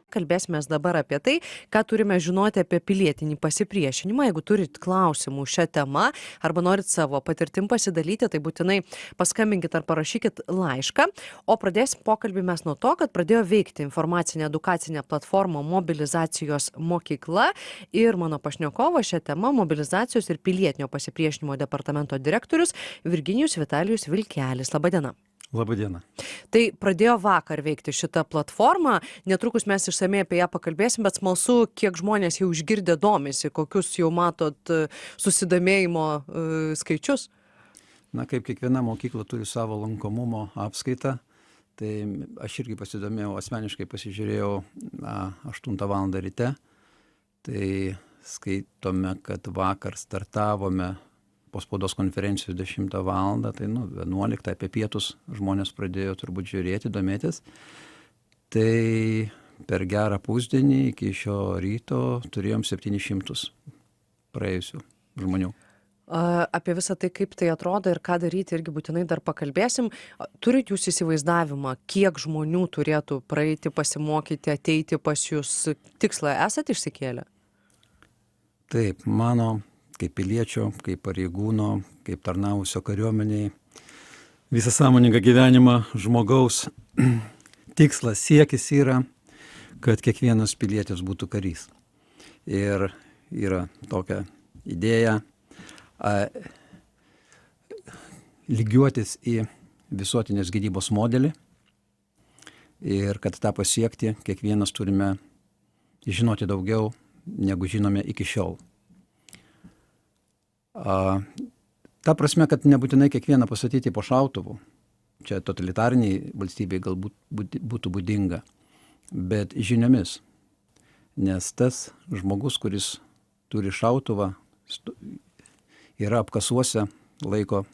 Kalbėsimės dabar apie tai, ką turime žinoti apie pilietinį pasipriešinimą. Jeigu turit klausimų šią temą arba norit savo patirtim pasidalyti, tai būtinai paskambinkit ar parašykit laišką. O pradėsim pokalbį mes nuo to, kad pradėjo veikti informacinė edukacinė platforma Mobilizacijos mokykla. Ir mano pašnekovas šią temą Mobilizacijos ir pilietinio pasipriešinimo departamento direktorius Virginijus Vitalijus Vilkelis. Labadiena. Labadiena. Tai pradėjo vakar veikti šita platforma, netrukus mes išsamei apie ją pakalbėsim, bet smalsu, kiek žmonės jau išgirdę domisi, kokius jau matot susidomėjimo skaičius. Na, kaip kiekviena mokykla turi savo lankomumo apskaitą, tai aš irgi pasidomėjau, asmeniškai pasižiūrėjau 8 val. Ryte, tai skaitome, kad vakar startavome po spaudos konferencijų 10 val. Tai 11 apie pietus žmonės pradėjo turbūt žiūrėti, domėtis. Tai per gerą pusdienį iki šio ryto turėjom 700 praėjusių žmonių. Apie visą tai, kaip tai atrodo ir ką daryti, irgi būtinai dar pakalbėsim. Turit jūs įsivaizdavimą, kiek žmonių turėtų praeiti, pasimokyti, ateiti pas jūs? Tikslą esat išsikėlę? Taip, mano kaip piliečio, kaip pareigūno, kaip tarnavusio kariuomeniai, visą sąmoningą gyvenimą žmogaus tikslas, siekis yra, kad kiekvienas pilietis būtų karys. Ir yra tokia idėja lygiuotis į visuotinės gynybos modelį ir kad tą pasiekti, kiekvienas turime žinoti daugiau, negu žinome iki šiol. Ta prasme, kad nebūtinai kiekvieną pastatyti po šautuvu, čia totalitariniai valstybei galbūt būtų būdinga, bet žiniomis, nes tas žmogus, kuris turi šautuvą, yra apkasuose, laiko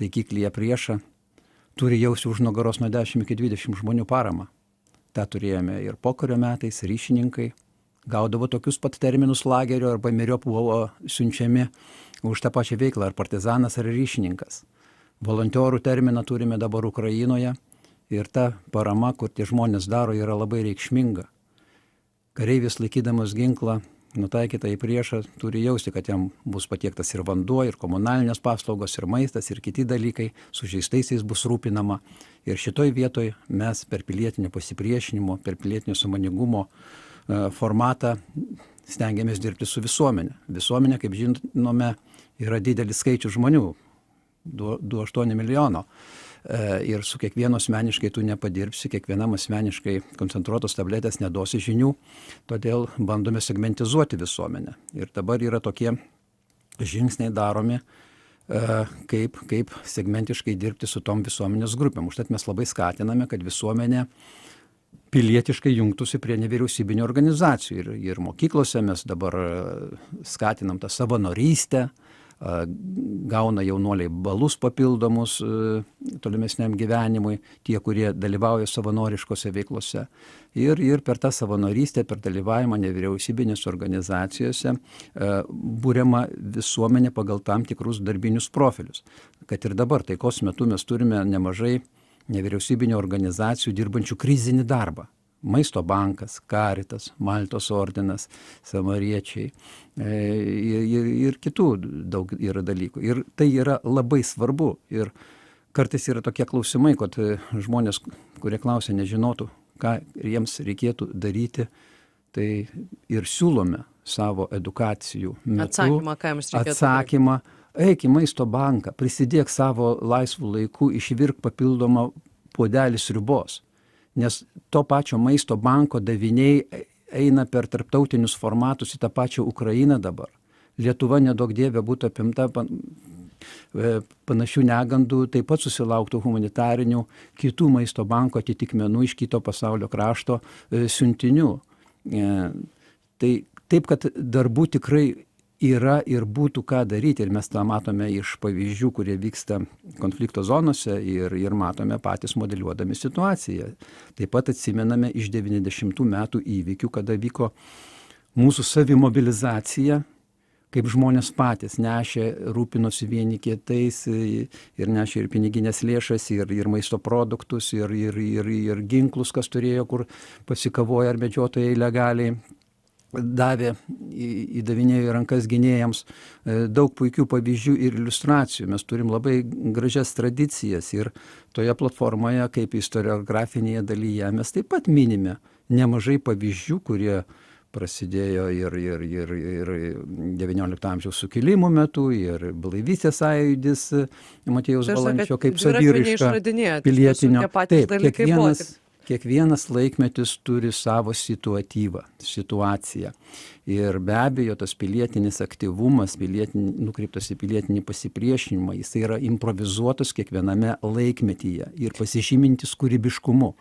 taikiklyje priešą, turi jausti už nugaros nuo 10 iki 20 žmonių paramą. Ta turėjome ir pokario metais, ryšininkai, gaudavo tokius pat terminus lagerio arba myriop buvo siunčiami už tą pačią veiklą, ar partizanas, ar ryšininkas. Volontiorų terminą turime dabar Ukrainoje ir ta parama, kur tie žmonės daro, yra labai reikšminga. Kareivis laikydamas ginklą, nutaikytą į priešą, turi jausti, kad jam bus patiektas ir vanduo, ir komunalinės paslaugos, ir maistas, ir kiti dalykai, sužeistaisiais bus rūpinama. Ir šitoj vietoj mes per pilietinio pasipriešinimo, per pilietinio sąmoningumo formatą stengiamės dirbti su visuomenė. Visuomenė, kaip žinome, yra didelis skaičius žmonių, 2,8 milijono. Ir su kiekvienu asmeniškai tu nepadirbsi, kiekvienam asmeniškai koncentruotos tabletės neduosi žinių, todėl bandome segmentizuoti visuomenę. Ir dabar yra tokie žingsniai daromi, kaip segmentiškai dirbti su tom visuomenės grupėm. Užtat mes labai skatiname, kad visuomenė pilietiškai jungtųsi prie nevyriausybinių organizacijų. Ir mokyklose mes dabar skatinam tą savanorystę, gauna jaunuoliai balus papildomus tolimesniam gyvenimui, tie, kurie dalyvauja savanoriškose veiklose. Ir per tą savanorystę, per dalyvavimą nevyriausybinėse organizacijose būriama visuomenė pagal tam tikrus darbinius profilius. Kad ir dabar taikos metu mes turime nemažai nevyriausybinio organizacijų dirbančių krizinį darbą. Maisto bankas, Karitas, Maltos ordinas, Samariečiai ir kitų daug yra dalykų. Ir tai yra labai svarbu. Ir kartais yra tokie klausimai, kad žmonės, kurie klausia, nežinotų, ką jiems reikėtų daryti, tai ir siūlome savo edukacijų metu atsakymą. Eik į maisto banką, prisidėk savo laisvų laikų, išvirk papildomą puodelį sriubos. Nes to pačio maisto banko daviniai eina per tarptautinius formatus į tą pačią Ukrainą dabar. Lietuva nedaug dievė būtų apimta panašių negandų, taip pat susilauktų humanitarinių kitų maisto banko atitikmenų iš kito pasaulio krašto siuntinių. Tai taip, kad darbų tikrai yra ir būtų ką daryti, ir mes tą matome iš pavyzdžių, kurie vyksta konflikto zonose ir matome patys modeliuodami situaciją. Taip pat atsimename iš 90 metų įvykių, kada vyko mūsų savimobilizacija, kaip žmonės patys nešė, rūpinosi vieni kitais ir nešė ir piniginės lėšas, ir maisto produktus, ir ginklus, kas turėjo, kur pasikavoja ar medžiotojai legaliai davė, įdavinėjo į rankas gynėjams. Daug puikių pavyzdžių ir iliustracijų. Mes turim labai gražias tradicijas ir toje platformoje, kaip istoriografinėje dalyje, mes taip pat minime nemažai pavyzdžių, kurie prasidėjo ir XIX amžiaus sukilimų metu, ir blaivystės sąjūdis Matiejaus Valančio kaip saviraiška pilietinio. Taip, kiekvienas laikmetis turi savo situaciją. Ir be abejo, tas pilietinis aktyvumas, nukreiptas į pilietinį pasipriešinimą, jis yra improvizuotas kiekviename laikmetyje ir pasižymintis kūrybiškumu.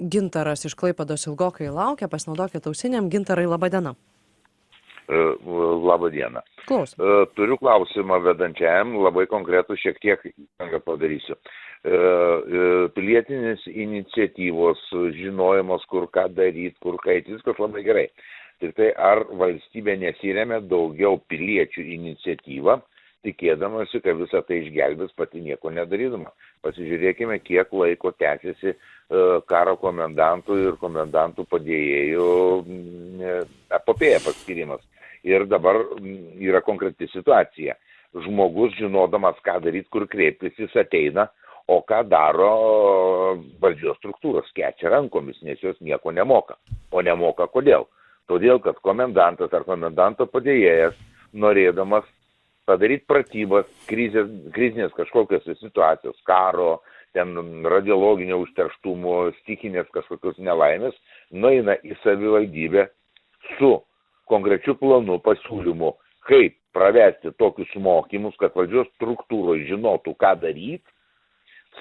Gintaras iš Klaipėdos ilgokai laukia, pasinaudokite ausinėm. Gintarai, laba diena. Labą dieną. Klausom. Turiu klausimą vedančiajam, labai konkretų šiek tiek padarysiu. Pilietinės iniciatyvos, žinojimas, kur ką daryti, kur kaip, viskas labai gerai. Tik tai ar valstybė nesiremia daugiau piliečių iniciatyvą, tikėdamasi, kad visą tai išgelbės pati nieko nedarydama. Pasižiūrėkime, kiek laiko tęsiasi karo komendantų ir komendantų padėjėjų epopėja paskirimas. Ir dabar yra konkreti situacija. Žmogus, žinodamas, ką daryti, kur kreiptis, jis ateina, o ką daro valdžios struktūros, kečia rankomis, nes jos nieko nemoka. O nemoka kodėl? Todėl, kad komendantas ar komendanto padėjėjas, norėdamas padaryti pratybas, krizinės kažkokios situacijos, karo, ten radiologinio užterštumo, stichinės kažkokios nelaimės, nueina į savivaldybę su konkrečiu planu, pasiūlymu, kaip pravesti tokius mokymus, kad valdžios struktūros žinotų, ką daryti.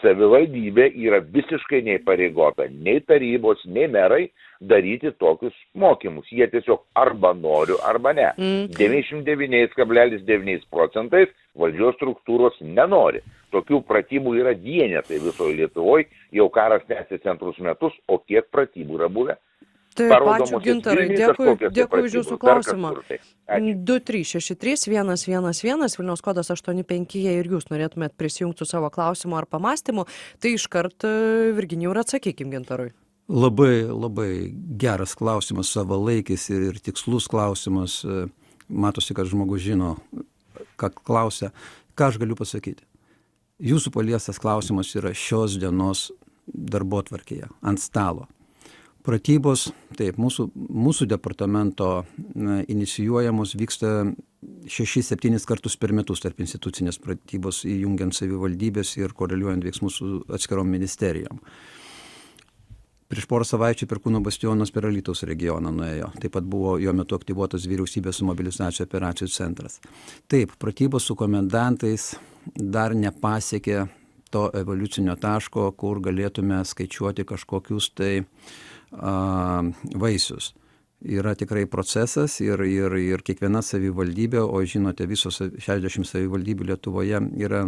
Savivaldybė yra visiškai neįpareigota, nei tarybos, nei merai daryti tokius mokymus. Jie tiesiog arba nori, arba ne. 99,9% valdžios struktūros nenori. Tokių pratybų yra vienetai visoje Lietuvoje, jau karas tęsiasi antrus metus, o kiek pratybų yra buvę. Taip, ačiū Gintarai, dėkui už jūsų klausimą. 23631111, Vilniaus kodas 85, jei ir jūs norėtumėt prisijungti su savo klausimu ar pamastymu, tai iškart Virginijau ir atsakykim Gintarui. Labai geras klausimas, savalaikis ir tikslus klausimas. Matosi, kad žmogus žino, ką klausia. Ką aš galiu pasakyti? Jūsų paliestas klausimas yra šios dienos darbotvarkėje, ant stalo. Pratybos, taip, mūsų departamento inicijuojamos vyksta 6-7 kartus per metus tarp institucinės pratybos, įjungiant savivaldybės ir koreliuojant veiksmus su atskirom ministerijom. Prieš porą savaičių Perkūno bastionas per Alytaus regioną nuėjo. Taip pat buvo jo metu aktyvuotas vyriausybės mobilizacijų operacijų centras. Taip, pratybos su komendantais dar nepasiekė to evoliucinio taško, kur galėtume skaičiuoti kažkokius tai vaisius. Yra tikrai procesas ir kiekviena savivaldybė, o žinote, visos 60 savivaldybių Lietuvoje yra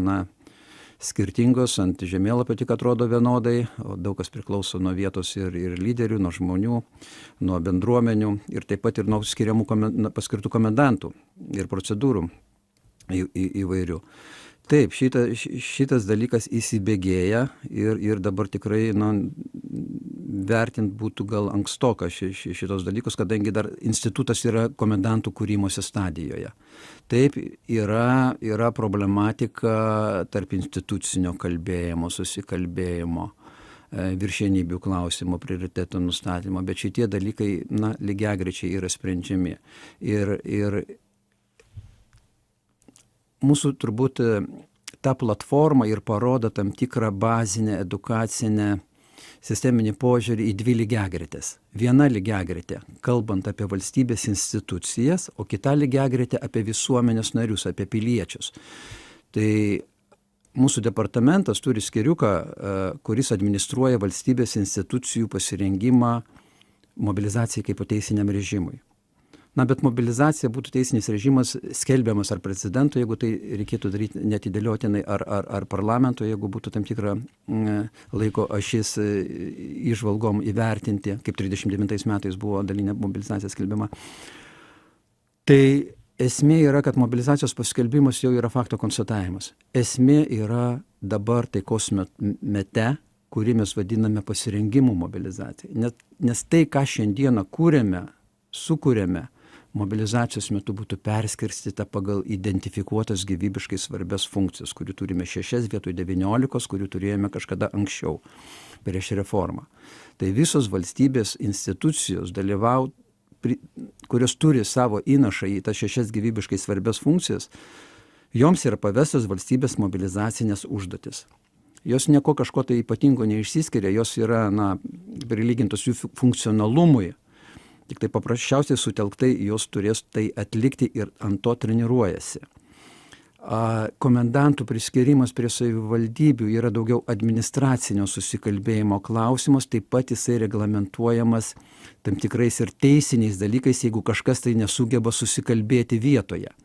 skirtingos, ant žemėlapio tik atrodo vienodai, o daug kas priklauso nuo vietos ir lyderių, nuo žmonių, nuo bendruomenių ir taip pat ir nuo paskirtų komendantų ir procedūrų įvairių. Taip, šitas dalykas įsibėgėja ir dabar tikrai vertint būtų gal ankstoka šitos dalykus, kadangi dar institutas yra komendantų kūrimosi stadijoje. Taip, yra problematika tarp institucinio kalbėjimo, susikalbėjimo, viršenybių klausimo, prioriteto nustatymo, bet šitie dalykai lygiagrečiai yra sprendžiami. Ir mūsų turbūt ta platforma ir parodo tam tikrą bazinę, edukacinę, sisteminį požiūrį į dvi lygiagretės. Viena lygiagretė, kalbant apie valstybės institucijas, o kita lygiagretė apie visuomenės narius, apie piliečius. Tai mūsų departamentas turi skyriuką, kuris administruoja valstybės institucijų pasirengimą mobilizacijai kaip teisiniam režimui. Bet mobilizacija būtų teisinis režimas skelbiamas ar prezidento, jeigu tai reikėtų daryti netidėliotinai, ar parlamento, jeigu būtų tam tikra laiko ašis įžvalgom įvertinti, kaip 39 metais buvo dalinė mobilizacija skelbiama. Tai esmė yra, kad mobilizacijos paskelbimas jau yra fakto konstatavimas. Esmė yra dabar taikos mete, kurį mes vadiname pasirengimu mobilizacijai. Nes tai, ką šiandieną kūrėme, sukūrėme, mobilizacijos metu būtų perskirstyta pagal identifikuotas gyvybiškai svarbias funkcijas, kurių turime 6 vietoj 19, kurių turėjome kažkada anksčiau prieš reformą. Tai visos valstybės institucijos kurios turi savo įnašą į tas 6 gyvybiškai svarbias funkcijas, joms yra pavestas valstybės mobilizacinės užduotis. Jos nieko kažko tai ypatingo neišsiskiria, jos yra prilygintos jų funkcionalumui. Tik tai paprasčiausiai sutelktai jos turės tai atlikti ir ant to treniruojasi. Komendantų priskirimas prie savivaldybių yra daugiau administracinio susikalbėjimo klausimas, taip pat jisai reglamentuojamas tam tikrais ir teisiniais dalykais, jeigu kažkas tai nesugeba susikalbėti vietoje.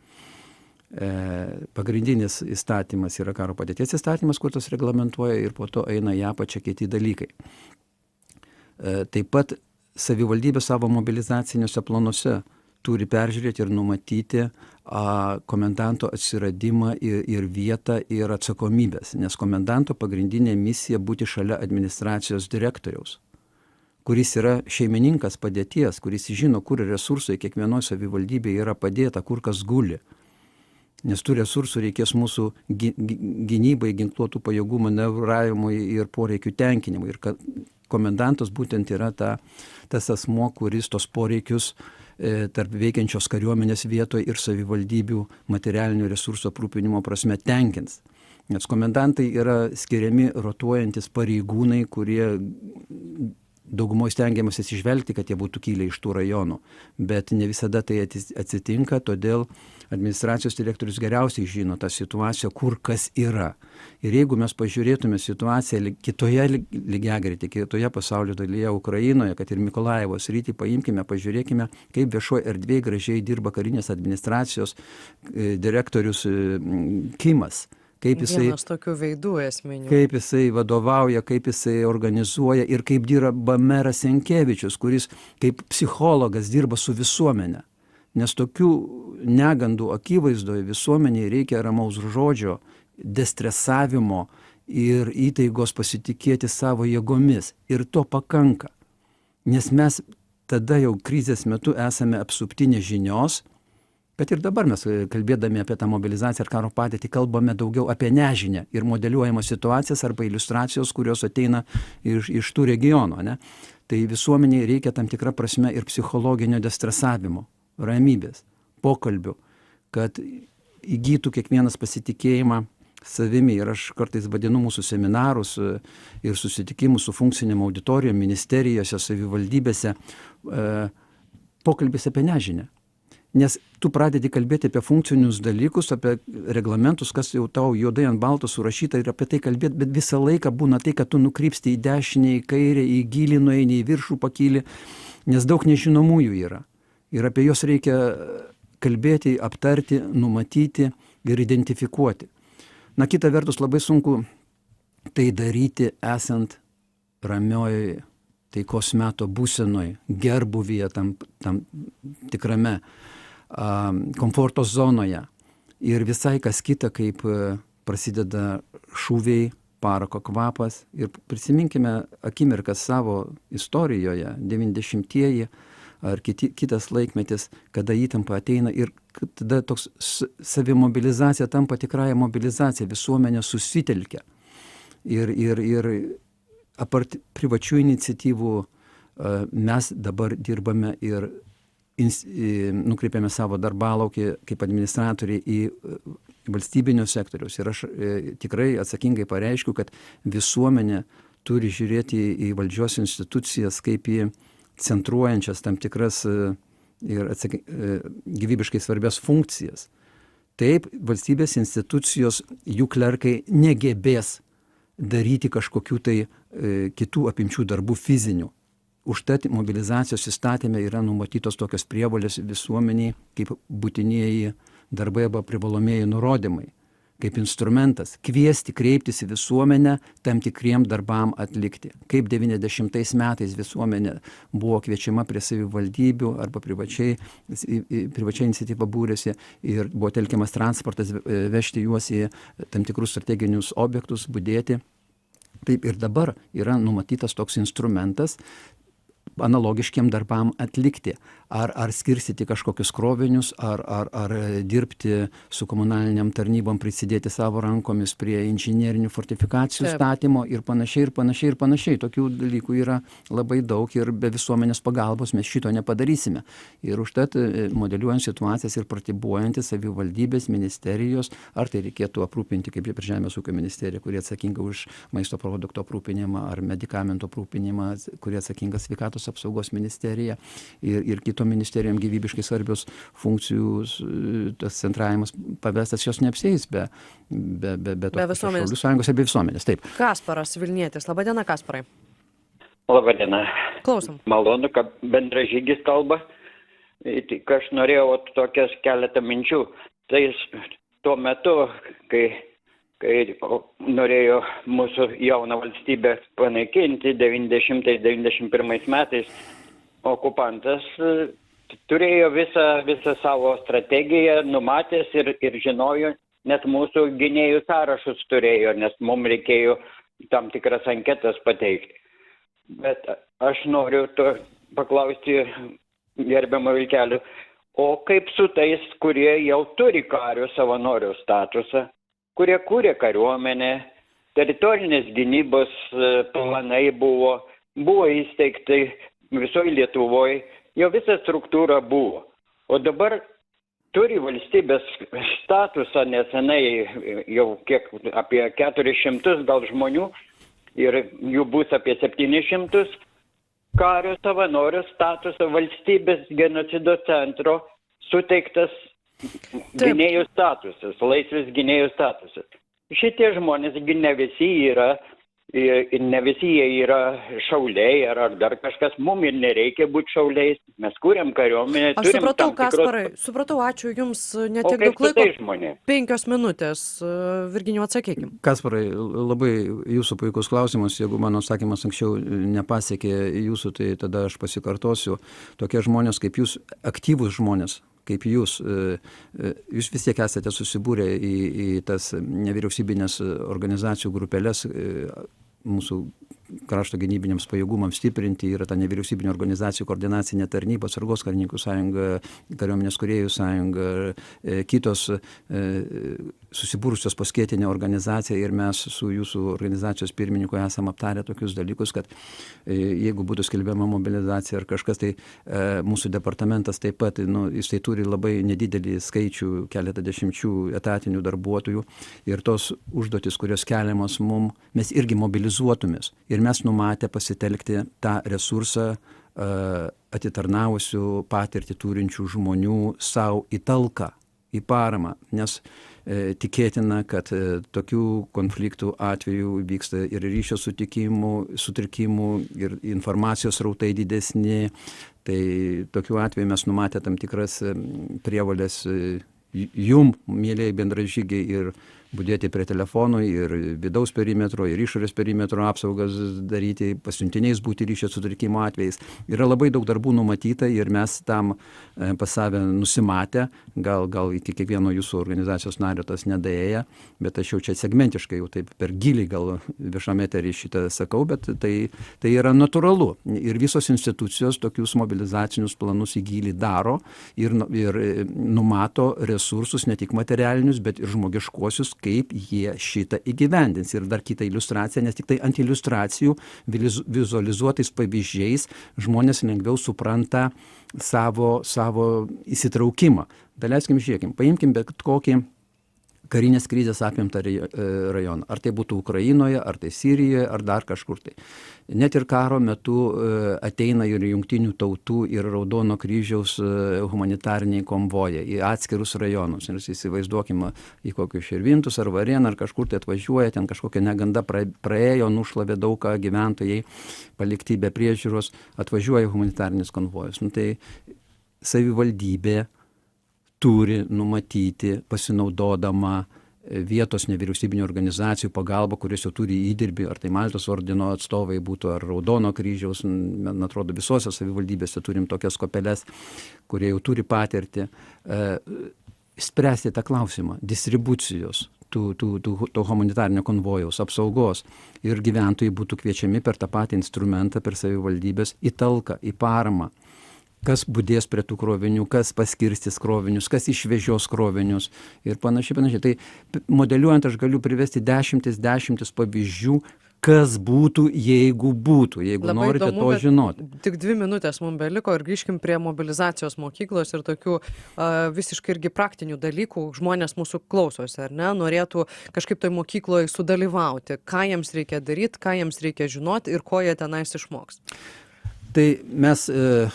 Pagrindinis įstatymas yra karo padėties įstatymas, kur tas reglamentuoja, ir po to eina į apačią kiti dalykai. Taip pat savivaldybė savo mobilizaciniuose planuose turi peržiūrėti ir numatyti komendanto atsiradimą ir vietą ir atsakomybės, nes komendanto pagrindinė misija būti šalia administracijos direktoriaus, kuris yra šeimininkas padėties, kuris žino, kur resursai kiekvienoje savivaldybėje yra padėta, kur kas guli. Nes tų resursų reikės mūsų gynybai, ginkluotų pajėgų manevravimui ir poreikių tenkinimui. Ir komendantas būtent yra tas asmuo, kuris tos poreikius tarp veikiančios kariuomenės vietoje ir savivaldybių materialinių resursų aprūpinimo prasme tenkins. Nes komendantai yra skiriami rotuojantis pareigūnai, kurie daugumoje stengiamasi atsižvelgti, kad jie būtų kilę iš tų rajonų. Bet ne visada tai atsitinka, todėl administracijos direktorius geriausiai žino tą situaciją, kur kas yra. Ir jeigu mes pažiūrėtume situaciją kitoje lygiagretėje, kitoje pasaulio dalyje, Ukrainoje, kad ir Mikolajevo sritį paimkime, pažiūrėkime, kaip viešoje erdvėje gražiai dirba karinės administracijos direktorius Kimas. Vienas tokių veidų esminių. Kaip jisai vadovauja, kaip jisai organizuoja ir kaip dirba meras Senkievičius, kuris kaip psichologas dirba su visuomenė. Nes tokių negandų akivaizdoje visuomeniai reikia ramaus žodžio, destresavimo ir įtaigos pasitikėti savo jėgomis. Ir to pakanka. Nes mes tada jau krizės metu esame apsupti nežinios, bet ir dabar mes, kalbėdami apie tą mobilizaciją ir karo padėtį, kalbame daugiau apie nežinią ir modeliuojamas situacijas arba iliustracijos, kurios ateina iš tų regionų. Ne? Tai visuomeniai reikia tam tikrą prasme ir psichologinio destresavimo, ramybės, pokalbių, kad įgytų kiekvienas pasitikėjimą savimi. Ir aš kartais vadinu mūsų seminarus ir susitikimus su funkcinėm auditorijom, ministerijose, savivaldybėse, pokalbis apie nežinią. Nes tu pradedi kalbėti apie funkcinius dalykus, apie reglamentus, kas jau tau juodai ant balto surašyta ir apie tai kalbėti, bet visą laiką būna tai, kad tu nukrypsti į dešinę, į kairę, į gilį nueini, į viršų pakyli, nes daug nežinomųjų yra. Ir apie juos reikia kalbėti, aptarti, numatyti ir identifikuoti. Kita vertus, labai sunku tai daryti esant ramioje taikos meto būsenoje, gerbuvyje tam tikrame komforto zonoje. Ir visai kas kita, kaip prasideda šūviai, parako kvapas. Ir prisiminkime akimirkas savo istorijoje, 90-ieji ar kitas laikmetis, kada įtampa ateina ir tada toks savimobilizacija tampa tikrąją mobilizaciją, visuomenė susitelkia. Ir apart privačių iniciatyvų mes dabar dirbame ir nukreipiame savo darbalaukį kaip administratoriai į valstybinio sektoriaus. Ir aš tikrai atsakingai pareiškiu, kad visuomenė turi žiūrėti į valdžios institucijas kaip į centruojančias tam tikras ir gyvybiškai svarbias funkcijas. Taip, valstybės institucijos, jų klerkai negebės daryti kažkokių tai kitų apimčių darbų fizinių. Užtat mobilizacijos įstatyme yra numatytos tokios prievolės visuomeniai kaip būtinieji darbai arba privalomieji nurodymai. kaip instrumentas kviesti, kreiptis į visuomenę tam tikriem darbam atlikti. Kaip 90 metais visuomenė buvo kviečiama prie savivaldybių arba privačiai iniciatyva būrėsi ir buvo telkiamas transportas vežti juos į tam tikrus strateginius objektus, budėti. Taip ir dabar yra numatytas toks instrumentas analogiškiem darbam atlikti. Ar skirsyti kažkokius krovinius, ar dirbti su komunaliniam tarnybom, prisidėti savo rankomis prie inžinerinių fortifikacijų statymo ir panašiai. Tokių dalykų yra labai daug ir be visuomenės pagalbos mes šito nepadarysime. Ir užtat modeliuojant situacijas ir pratybuojantys savivaldybės, ministerijos, ar tai reikėtų aprūpinti kaip ir Žemės ūkio ministerija, kurie atsakinga už maisto produkto aprūpinimą, ar medikamentų aprūpinimą, kurie atsakinga sveikatos apsaugos ministerija ir kitom ministerijom gyvybiškai svarbios funkcijų, tas centravimas pavestas, jos neapsieis be visuomenės. Šaulių sąjungos ir be visuomenės. Taip. Kasparas Vilnietis. Labadiena, Kasparai. Labadiena. Klausom. Malonu, kad bendražygis kalba. Tik aš norėjau tokias keletą minčių. Tai tuo metu, kai norėjo mūsų jauną valstybę panaikinti 90-91 metais, okupantas turėjo visą savo strategiją numatęs ir žinojo, net mūsų gynėjų sąrašus turėjo, nes mums reikėjo tam tikras anketas pateikti. Bet aš noriu paklausti gerbiamą Vilkelį, o kaip su tais, kurie jau turi kario savanorių statusą, kurie kūrė kariuomenę, teritorinės gynybos planai buvo įsteigti visoje Lietuvoje, jo visa struktūra buvo. O dabar turi valstybės statusą nesenai jau apie 400 gal žmonių ir jų bus apie 700 kario savanorių statusą valstybės genocido centro suteiktas gynėjų statusas, laisvės gynėjų statusas. Šitie žmonės ne visi jie yra šauliai ar dar kažkas, mums ir nereikia būti šauliais, mes kūrėm kariuomenę. Aš supratau, Kasparai, ačiū Jums, netiek daug laiko, 5 minutės, Virginijau, atsakykim. Kasparai, labai Jūsų puikus klausimas, jeigu mano atsakymas anksčiau nepasiekė Jūsų, tai tada aš pasikartosiu. Tokie žmonės kaip Jūs, aktyvūs žmonės, kaip jūs vis tiek esate susibūrę į tas nevyriausybinės organizacijų grupelės mūsų krašto gynybiniams pajėgumams stiprinti, yra ta nevyriausybinė organizacijų koordinacinė tarnyba, Atsargos karininkų sąjunga, Kariuomenės kūrėjų sąjunga, kitos susibūrusios paskėtinė organizacija ir mes su jūsų organizacijos pirmininku esam aptarę tokius dalykus, kad jeigu būtų skelbiama mobilizacija ar kažkas, tai mūsų departamentas taip pat, jis turi labai nedidelį skaičių, keletą dešimčių etatinių darbuotojų ir tos užduotis, kurios keliamos mum, mes irgi mobilizuotumės. Ir mes numatę pasitelkti tą resursą atitarnavusių patirtį turinčių žmonių savo į talką, į paramą, nes tikėtina, kad tokių konfliktų atveju vyksta ir ryšio sutrikimų, ir informacijos srautai didesni. Tai tokiu atveju mes numatę tam tikras prievolės jum, mėlėjai bendražygiai, ir budėti prie telefonų, ir vidaus perimetro, ir išorės perimetro apsaugas daryti, pasiuntiniais būti ryšio sutrikimo atvejais. Yra labai daug darbų numatyta ir mes tam pas save nusimatę, gal iki kiekvieno jūsų organizacijos nario tas nedaėja, bet aš jau čia segmentiškai, jau taip per giliai gal viešame etery šitą sakau, bet tai yra natūralu. Ir visos institucijos tokius mobilizacinius planus į gilį daro ir numato resursus, ne tik materialinius, bet ir žmogiškuosius, kaip jie šitą įgyvendins. Ir dar kita iliustracija, nes tik tai ant iliustracijų vizualizuotais pavyzdžiais žmonės lengviau supranta savo įsitraukimą. Daleiskim, žiūrėkim, paimkim bet kokį karinės krizės apimtą rajoną. Ar tai būtų Ukrainoje, ar tai Sirijoje, ar dar kažkur tai. Net ir karo metu ateina ir Jungtinių tautų ir Raudono kryžiaus humanitariniai konvojai į atskirus rajonus. Ir įsivaizduokime į kokius Širvintus ar Varėną ar kažkur tai atvažiuoja, ten kažkokia neganda praėjo, nušlavė daug ką gyventojai, palikti be priežiūros, atvažiuoja humanitarinis konvojus. Tai savivaldybė turi numatyti, pasinaudodama vietos nevyriausybinių organizacijų pagalba, kuris jau turi įdirbį, ar tai Maltos ordino atstovai būtų, ar Raudono kryžiaus, man atrodo, visose savivaldybėse turim tokias kopeles, kurie jau turi patirtį, spręsti tą klausimą distribucijos, to humanitarnio konvojaus, apsaugos, ir gyventojai būtų kviečiami per tą patį instrumentą, per savivaldybės į talką, į paramą. Kas budės prie tų krovinių, kas paskirstys krovinius, kas išvežios krovinius ir panašiai. Tai modeliuojant aš galiu privesti dešimtis pavyzdžių, kas būtų, jeigu Labai norite įdomu, to žinoti. Tik 2 minutės mums beliko ir grįžkim prie mobilizacijos mokyklos ir tokių visiškai irgi praktinių dalykų. Žmonės mūsų klausosi, ar ne, norėtų kažkaip toj mokykloje sudalyvauti. Ką jiems reikia daryti, ką jiems reikia žinoti ir ko jie tenais išmoks. Tai mes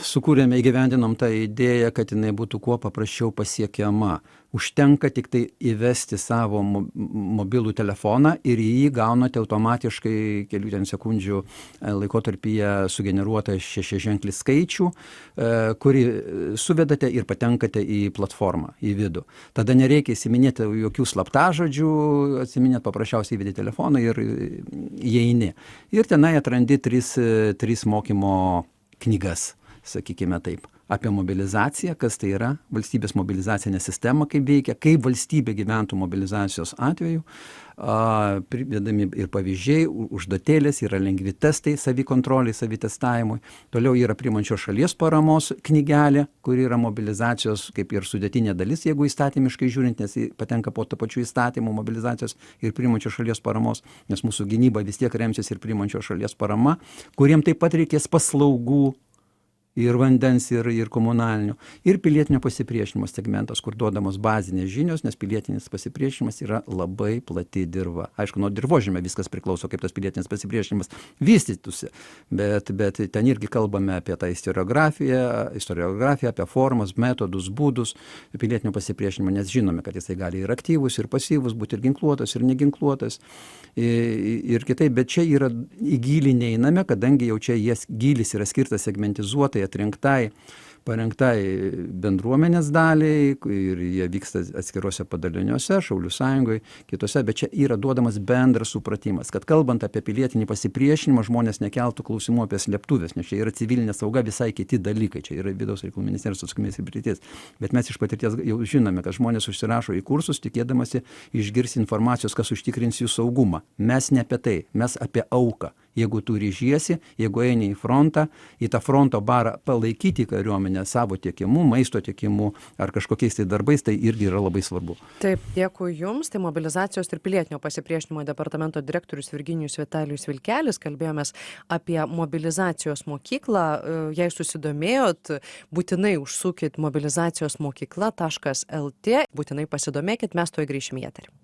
sukūrėme, įgyvendinom tą idėją, kad jinai būtų kuo paprasčiau pasiekiama. Užtenka tik tai įvesti savo mobilų telefoną ir į jį gaunate automatiškai kelių ten sekundžių laikotarpyje sugeneruotą 6-ženklį skaičių, kurį suvedate ir patenkate į platformą, į vidų. Tada nereikia įsiminėti jokių slaptažodžių, atsiminėt paprasčiausiai įvedė telefoną ir įeini. Ir tenai atrandi 3 mokymo knygas, sakykime taip, apie mobilizaciją, kas tai yra, valstybės mobilizacinė sistema, kaip veikia, kaip valstybė gyventų mobilizacijos atveju, pridedami ir pavyzdžiai, užduotėlės, yra lengvi testai, savikontroliai, savitestavimui, toliau yra priimančios šalies paramos knygelė, kuri yra mobilizacijos kaip ir sudėtinė dalis, jeigu įstatymiškai žiūrint, nes patenka po to pačių įstatymų mobilizacijos ir priimančios šalies paramos, nes mūsų gynyba vis tiek remsis ir priimančios šalies parama, kuriem taip pat reikės paslaugų, ir vandens, ir komunalinių, ir pilietinio pasipriešinimo segmentas, kur duodamos bazinės žinios, nes pilietinis pasipriešinimas yra labai plati dirva. Aišku, nuo dirvožemio viskas priklauso, kaip tas pilietinis pasipriešinimas vystytųsi, bet ten irgi kalbame apie tą istoriografiją, apie formas, metodus, būdus pilietinio pasipriešinimo, nes žinome, kad jisai gali ir aktyvus, ir pasyvus, būti ir ginkluotas, ir neginkluotas, ir kitaip, bet čia yra į gylį neiname, kadangi jau čia gylis yra skirtas segmentizuotai, atrinktai, parengtai bendruomenės daliai ir jie vyksta atskiruose padaliniuose, Šaulių sąjungoje, kitose, bet čia yra duodamas bendras supratimas, kad kalbant apie pilietinį pasipriešinimą, žmonės nekeltų klausimų apie slėptuvės, nes čia yra civilinė sauga, visai kiti dalykai, čia yra vidaus reikalų ministerijos atsakomybės sritis. Bet mes iš patirties jau žinome, kad žmonės užsirašo į kursus, tikėdamasi išgirsti informacijos, kas užtikrins jų saugumą. Mes ne apie tai, mes apie auką. Jeigu tu ryžiesi, jeigu eini į frontą, į tą fronto barą palaikyti kariuomenę savo tiekimu, maisto tiekimu ar kažkokiais tai darbais, tai irgi yra labai svarbu. Taip, dėkui Jums. Tai mobilizacijos ir pilietinio pasipriešinimo departamento direktorius Virginijus Vitalijus Vilkelis. Kalbėjomės apie mobilizacijos mokyklą. Jei susidomėjot, būtinai užsukit mobilizacijos mokykla.lt. Būtinai pasidomėkit, mes tuoj grįšim į eterį.